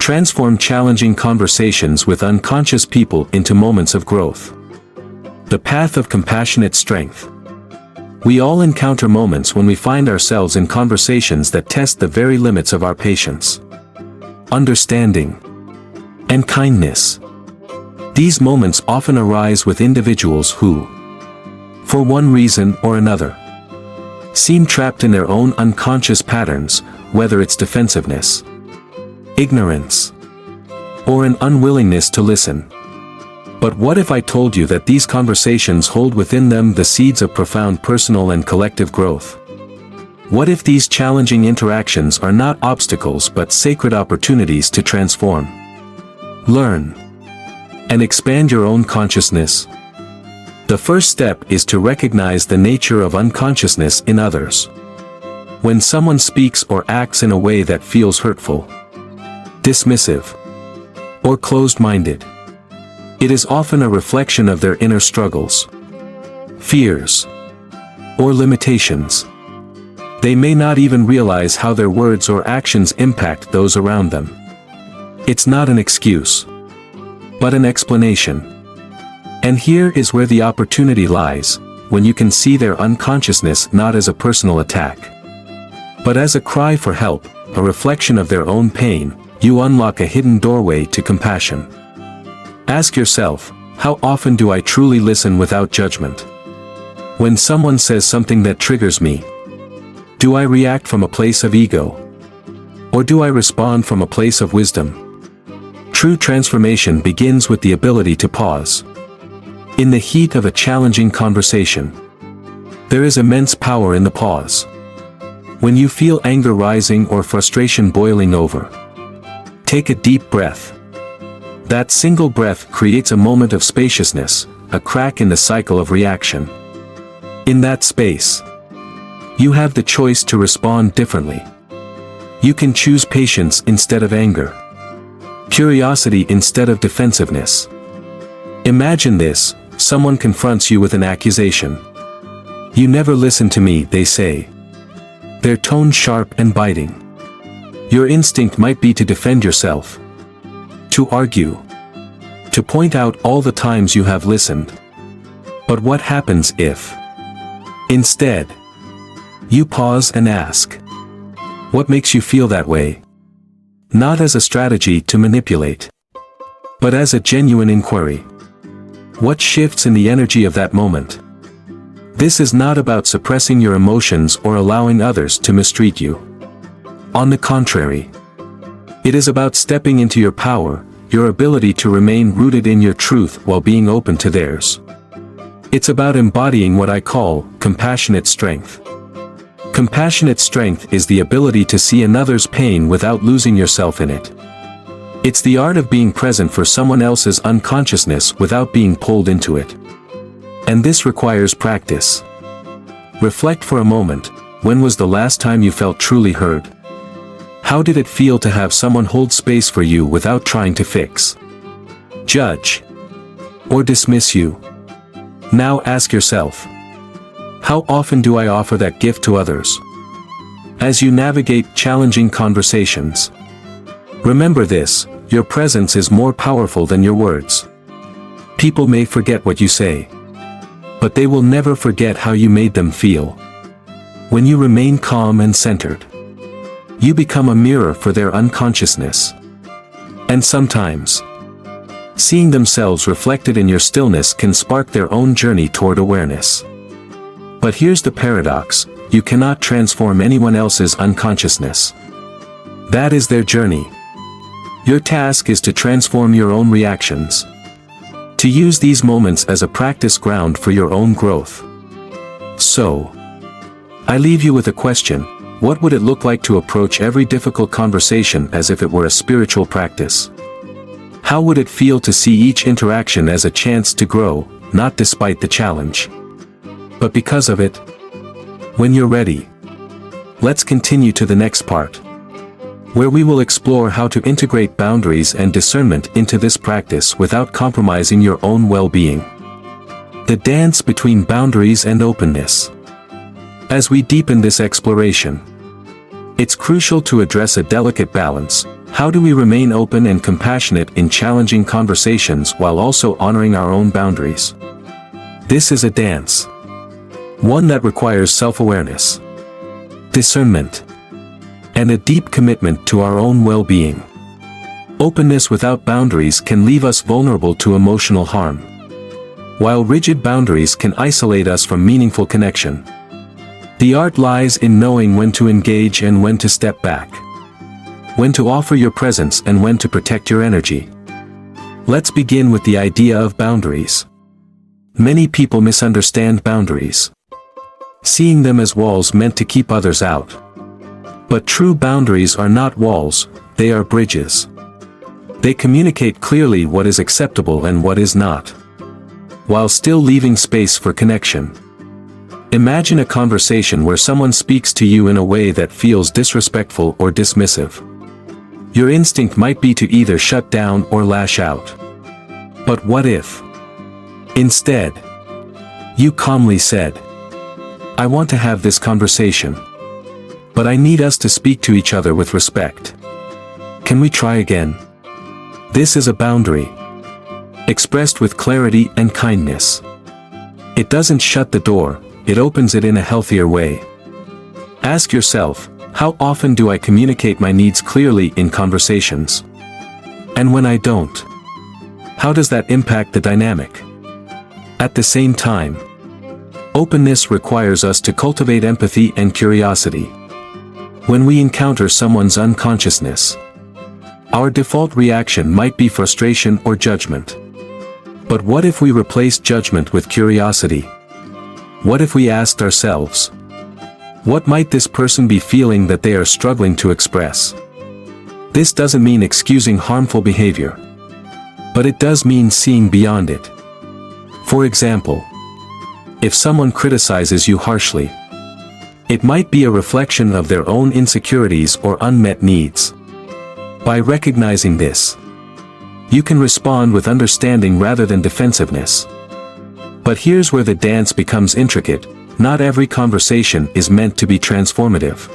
transform challenging conversations with unconscious people into moments of growth. The path of compassionate strength. We all encounter moments when we find ourselves in conversations that test the very limits of our patience, understanding, and kindness. These moments often arise with individuals who, for one reason or another, seem trapped in their own unconscious patterns, whether it's defensiveness, ignorance, or an unwillingness to listen. But what if I told you that these conversations hold within them the seeds of profound personal and collective growth? What if these challenging interactions are not obstacles but sacred opportunities to transform, learn, and expand your own consciousness? The first step is to recognize the nature of unconsciousness in others. When someone speaks or acts in a way that feels hurtful, dismissive, or closed-minded, it is often a reflection of their inner struggles, fears, or limitations. They may not even realize how their words or actions impact those around them. It's not an excuse, but an explanation. And here is where the opportunity lies, when you can see their unconsciousness not as a personal attack, but as a cry for help, a reflection of their own pain. You unlock a hidden doorway to compassion. Ask yourself, how often do I truly listen without judgment? When someone says something that triggers me, do I react from a place of ego? Or do I respond from a place of wisdom? True transformation begins with the ability to pause. In the heat of a challenging conversation, there is immense power in the pause. When you feel anger rising or frustration boiling over, take a deep breath. That single breath creates a moment of spaciousness, a crack in the cycle of reaction. In that space, you have the choice to respond differently. You can choose patience instead of anger, curiosity instead of defensiveness. Imagine this: someone confronts you with an accusation. "You never listen to me," they say, their tone sharp and biting. Your instinct might be to defend yourself, to argue, to point out all the times you have listened. But what happens if, instead, you pause and ask, what makes you feel that way? Not as a strategy to manipulate, but as a genuine inquiry. What shifts in the energy of that moment? This is not about suppressing your emotions or allowing others to mistreat you. On the contrary, it is about stepping into your power, your ability to remain rooted in your truth while being open to theirs. It's about embodying what I call compassionate strength. Compassionate strength is the ability to see another's pain without losing yourself in it. It's the art of being present for someone else's unconsciousness without being pulled into it. And this requires practice. Reflect for a moment. When was the last time you felt truly heard? How did it feel to have someone hold space for you without trying to fix, judge, or dismiss you? Now ask yourself, how often do I offer that gift to others? As you navigate challenging conversations, remember this: your presence is more powerful than your words. People may forget what you say, but they will never forget how you made them feel. When you remain calm and centered, you become a mirror for their unconsciousness. And sometimes, seeing themselves reflected in your stillness can spark their own journey toward awareness. But here's the paradox: you cannot transform anyone else's unconsciousness. That is their journey. Your task is to transform your own reactions. To use these moments as a practice ground for your own growth. So, I leave you with a question: what would it look like to approach every difficult conversation as if it were a spiritual practice? How would it feel to see each interaction as a chance to grow, not despite the challenge, but because of it? When you're ready, let's continue to the next part, where we will explore how to integrate boundaries and discernment into this practice without compromising your own well-being. The dance between boundaries and openness. As we deepen this exploration, it's crucial to address a delicate balance: How do we remain open and compassionate in challenging conversations while also honoring our own boundaries? This is a dance. One that requires self-awareness, discernment, and a deep commitment to our own well-being. Openness without boundaries can leave us vulnerable to emotional harm, while rigid boundaries can isolate us from meaningful connection. The art lies in knowing when to engage and when to step back, when to offer your presence and when to protect your energy. Let's begin with the idea of boundaries. Many people misunderstand boundaries, seeing them as walls meant to keep others out. But true boundaries are not walls, they are bridges. They communicate clearly what is acceptable and what is not, while still leaving space for connection. Imagine a conversation where someone speaks to you in a way that feels disrespectful or dismissive. Your instinct might be to either shut down or lash out. But what if, instead, you calmly said, "I want to have this conversation, but I need us to speak to each other with respect. Can we try again?" This is a boundary, expressed with clarity and kindness. It doesn't shut the door, it opens it in a healthier way. Ask yourself, how often do I communicate my needs clearly in conversations? And when I don't, how does that impact the dynamic? At the same time, openness requires us to cultivate empathy and curiosity. When we encounter someone's unconsciousness, our default reaction might be frustration or judgment. But what if we replaced judgment with curiosity? What if we asked ourselves, what might this person be feeling that they are struggling to express? This doesn't mean excusing harmful behavior, but it does mean seeing beyond it. For example, if someone criticizes you harshly, it might be a reflection of their own insecurities or unmet needs. By recognizing this, you can respond with understanding rather than defensiveness. But here's where the dance becomes intricate. Not every conversation is meant to be transformative.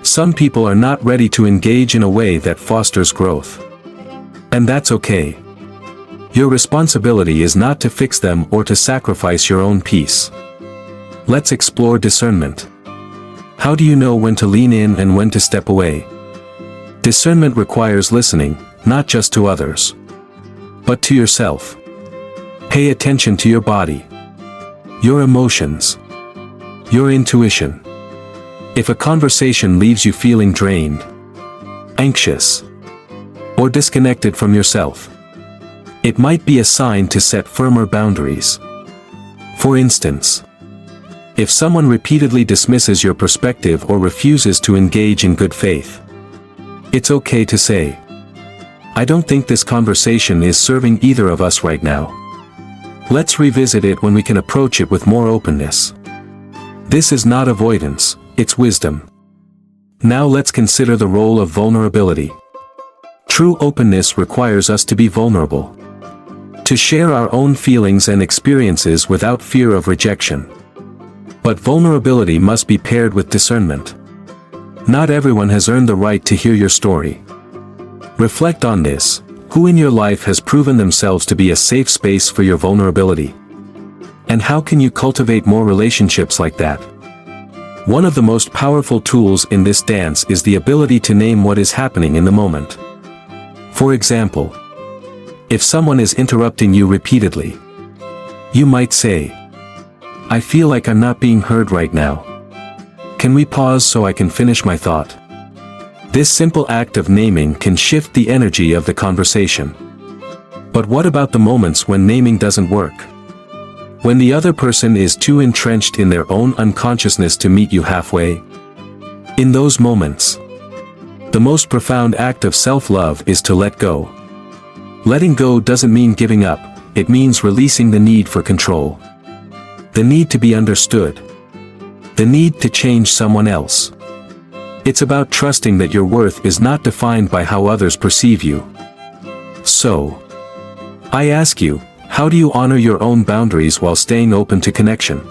Some people are not ready to engage in a way that fosters growth. And that's okay. Your responsibility is not to fix them or to sacrifice your own peace. Let's explore discernment. How do you know when to lean in and when to step away? Discernment requires listening, not just to others, but to yourself. Pay attention to your body, your emotions, your intuition. If a conversation leaves you feeling drained, anxious, or disconnected from yourself, it might be a sign to set firmer boundaries. For instance, if someone repeatedly dismisses your perspective or refuses to engage in good faith, it's okay to say, "I don't think this conversation is serving either of us right now. Let's revisit it when we can approach it with more openness." This is not avoidance, it's wisdom. Now let's consider the role of vulnerability. True openness requires us to be vulnerable, to share our own feelings and experiences without fear of rejection. But vulnerability must be paired with discernment. Not everyone has earned the right to hear your story. Reflect on this. Who in your life has proven themselves to be a safe space for your vulnerability? And how can you cultivate more relationships like that? One of the most powerful tools in this dance is the ability to name what is happening in the moment. For example, if someone is interrupting you repeatedly, you might say, "I feel like I'm not being heard right now. Can we pause so I can finish my thought?" This simple act of naming can shift the energy of the conversation. But what about the moments when naming doesn't work? When the other person is too entrenched in their own unconsciousness to meet you halfway? In those moments, the most profound act of self-love is to let go. Letting go doesn't mean giving up, it means releasing the need for control. The need to be understood. The need to change someone else. It's about trusting that your worth is not defined by how others perceive you. So, I ask you, how do you honor your own boundaries while staying open to connection?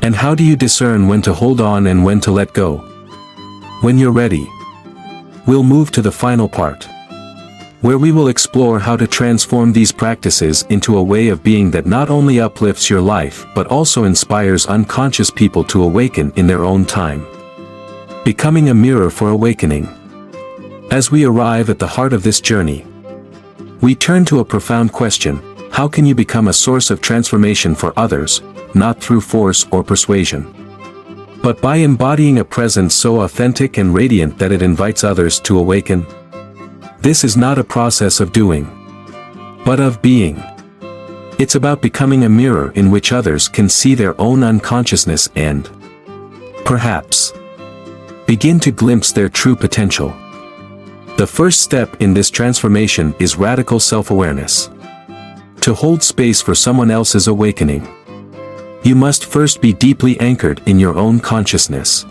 And how do you discern when to hold on and when to let go? When you're ready, we'll move to the final part, where we will explore how to transform these practices into a way of being that not only uplifts your life but also inspires unconscious people to awaken in their own time. Becoming a mirror for awakening. As we arrive at the heart of this journey, we turn to a profound question: how can you become a source of transformation for others, not through force or persuasion, but by embodying a presence so authentic and radiant that it invites others to awaken? This is not a process of doing, but of being. It's about becoming a mirror in which others can see their own unconsciousness and, perhaps, begin to glimpse their true potential. The first step in this transformation is radical self-awareness. To hold space for someone else's awakening, you must first be deeply anchored in your own consciousness.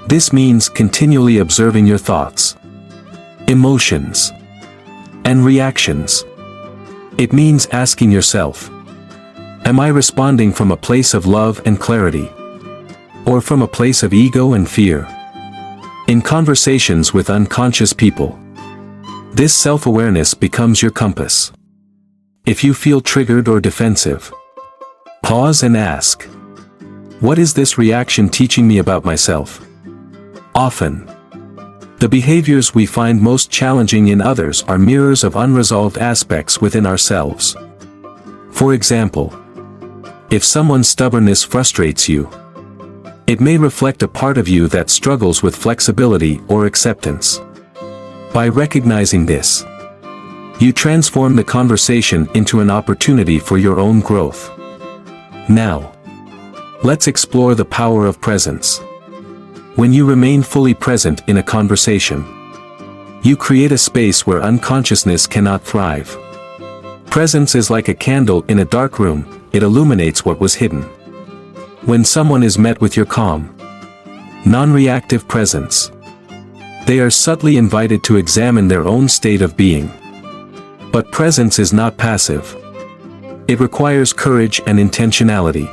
This means continually observing your thoughts, emotions, and reactions. It means asking yourself, am I responding from a place of love and clarity, or from a place of ego and fear? In conversations with unconscious people, this self-awareness becomes your compass. If you feel triggered or defensive, pause and ask, what is this reaction teaching me about myself? Often, the behaviors we find most challenging in others are mirrors of unresolved aspects within ourselves. For example, if someone's stubbornness frustrates you, it may reflect a part of you that struggles with flexibility or acceptance. By recognizing this, you transform the conversation into an opportunity for your own growth. Now, let's explore the power of presence. When you remain fully present in a conversation, you create a space where unconsciousness cannot thrive. Presence is like a candle in a dark room, it illuminates what was hidden. When someone is met with your calm, non-reactive presence, they are subtly invited to examine their own state of being. But presence is not passive. It requires courage and intentionality.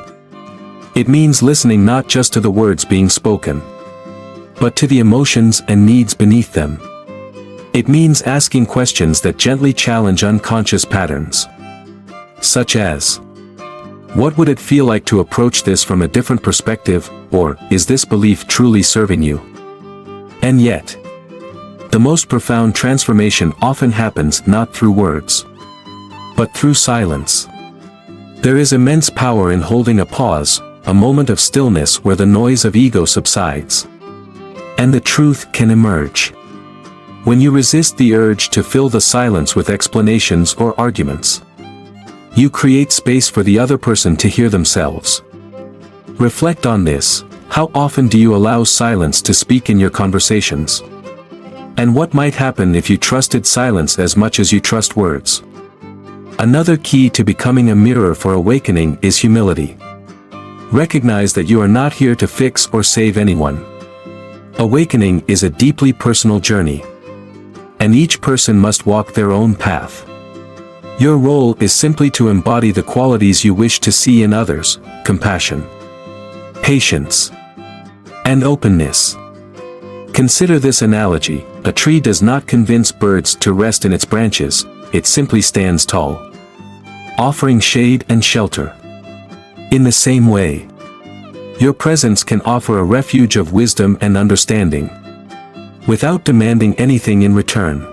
It means listening not just to the words being spoken, but to the emotions and needs beneath them. It means asking questions that gently challenge unconscious patterns, such as, what would it feel like to approach this from a different perspective, or, is this belief truly serving you? And yet, the most profound transformation often happens not through words, but through silence. There is immense power in holding a pause, a moment of stillness where the noise of ego subsides, and the truth can emerge. When you resist the urge to fill the silence with explanations or arguments, you create space for the other person to hear themselves. Reflect on this. How often do you allow silence to speak in your conversations? And what might happen if you trusted silence as much as you trust words? Another key to becoming a mirror for awakening is humility. Recognize that you are not here to fix or save anyone. Awakening is a deeply personal journey, and each person must walk their own path. Your role is simply to embody the qualities you wish to see in others: compassion, patience, and openness. Consider this analogy: a tree does not convince birds to rest in its branches, it simply stands tall, offering shade and shelter. In the same way, your presence can offer a refuge of wisdom and understanding, without demanding anything in return.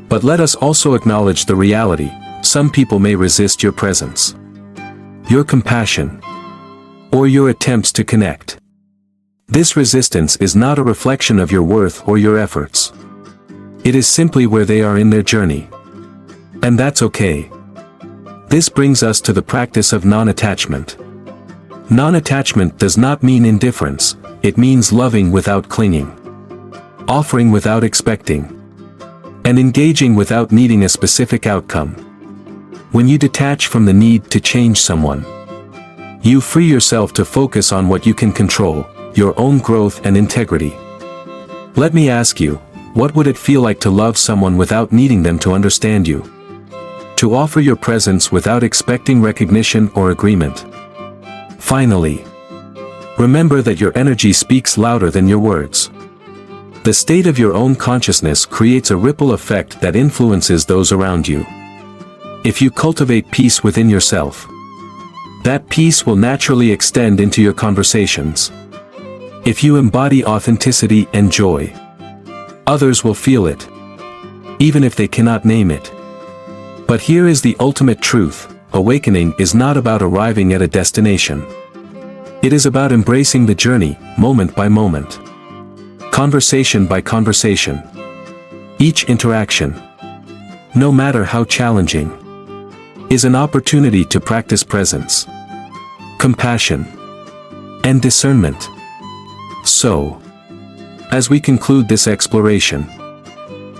But let us also acknowledge the reality: some people may resist your presence, your compassion, or your attempts to connect. This resistance is not a reflection of your worth or your efforts. It is simply where they are in their journey. And that's okay. This brings us to the practice of non-attachment. Non-attachment does not mean indifference, it means loving without clinging, offering without expecting, and engaging without needing a specific outcome. When you detach from the need to change someone, you free yourself to focus on what you can control: your own growth and integrity. Let me ask you, what would it feel like to love someone without needing them to understand you? To offer your presence without expecting recognition or agreement? Finally, remember that your energy speaks louder than your words. The state of your own consciousness creates a ripple effect that influences those around you. If you cultivate peace within yourself, that peace will naturally extend into your conversations. If you embody authenticity and joy, others will feel it, even if they cannot name it. But here is the ultimate truth: awakening is not about arriving at a destination. It is about embracing the journey, moment by moment, conversation by conversation. Each interaction, no matter how challenging, is an opportunity to practice presence, compassion, and discernment. So, as we conclude this exploration,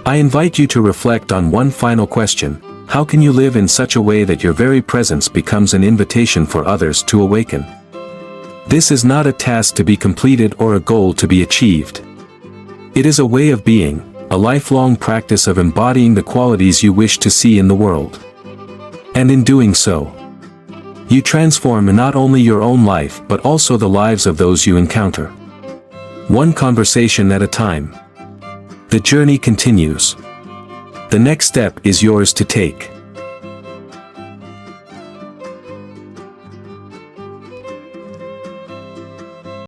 I invite you to reflect on one final question: how can you live in such a way that your very presence becomes an invitation for others to awaken? This is not a task to be completed or a goal to be achieved. It is a way of being, a lifelong practice of embodying the qualities you wish to see in the world. And in doing so, you transform not only your own life but also the lives of those you encounter. One conversation at a time. The journey continues. The next step is yours to take.